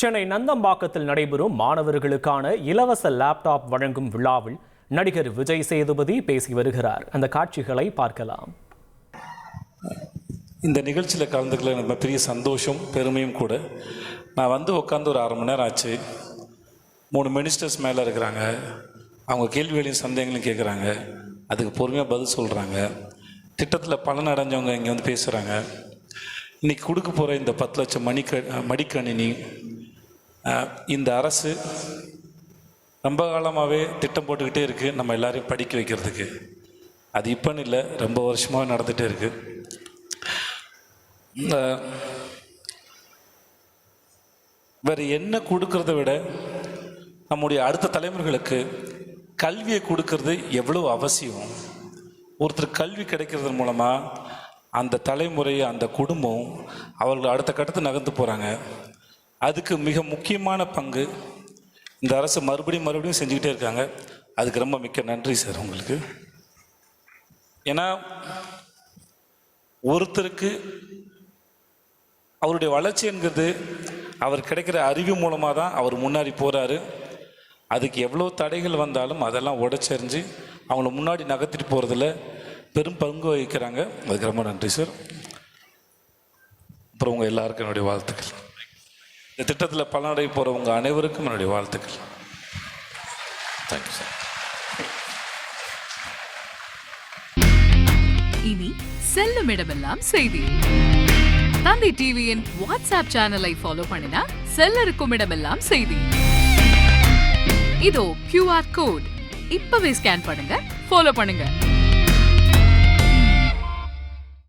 சென்னை நந்தம்பாக்கத்தில் நடைபெறும் மாணவர்களுக்கான இலவச லேப்டாப் வழங்கும் விழாவில் நடிகர் விஜய் சேதுபதி பேசி வருகிறார். அந்த காட்சிகளை பார்க்கலாம். இந்த நிகழ்ச்சியில் கலந்துக்கல எனக்கு பெரிய சந்தோஷம் பெருமையும் கூட. நான் உட்காந்து ஒரு 1/2 மணி நேரம் ஆச்சு. 3 மினிஸ்டர்ஸ் மேலே இருக்கிறாங்க. அவங்க கேள்விகளையும் சந்தேகங்களையும் கேட்குறாங்க. அதுக்கு பொறுமையாக பதில் சொல்கிறாங்க. திட்டத்தில் பலன் அடைஞ்சவங்க இங்கே பேசுகிறாங்க. இன்றைக்கி கொடுக்க போகிற இந்த 10 லட்சம் மடிக்கணினி இந்த அரசு ரொம்ப காலமாகவே திட்டம் போட்டுக்கிட்டே இருக்குது நம்ம எல்லாரையும் படிக்க வைக்கிறதுக்கு. அது இப்போன்னு இல்லை, ரொம்ப வருஷமாக நடந்துகிட்டே இருக்குது. வேறு என்ன கொடுக்கறத விட நம்முடைய அடுத்த தலைமுறைகளுக்கு கல்வியை கொடுக்கறது எவ்வளோ அவசியம். ஒருத்தர் கல்வி கிடைக்கிறது மூலமாக அந்த தலைமுறை, அந்த குடும்பம் அவர்கள் அடுத்த கட்டத்தை நகர்ந்து போகிறாங்க. அதுக்கு மிக முக்கியமான பங்கு இந்த அரசு மறுபடியும் செஞ்சுக்கிட்டே இருக்காங்க. அதுக்கு ரொம்ப மிக்க நன்றி சார் உங்களுக்கு. ஏன்னா ஒருத்தருக்கு அவருடைய வளர்ச்சி என்கிறது அவர் கிடைக்கிற அறிவு மூலமாக தான் அவர் முன்னாடி போகிறாரு. அதுக்கு எவ்வளோ தடைகள் வந்தாலும் அதெல்லாம் உடைச்செறிஞ்சு அவங்கள முன்னாடி நகர்த்திட்டு போகிறதுல பெரும் பங்கு வகிக்கிறாங்க. அதுக்கு ரொம்ப நன்றி சார். அப்புறம் உங்கள் எல்லாருக்கும் என்னுடைய வாழ்த்துக்கள். இந்த திட்டத்தில் பலனடைய போகிறவங்க அனைவருக்கும் என்னுடைய வாழ்த்துக்கள். Thank you sir. இனி செல்லும் இடமெல்லாம் செய்தி. தந்தை டிவியின் வாட்ஸ்அப் சேனலை ஃபாலோ பண்ணினா செல்லருக்கும் இடமெல்லாம் செய்தி. இதோ QR கோட் இப்பவே ஸ்கேன் பண்ணுங்க, ஃபாலோ பண்ணுங்க.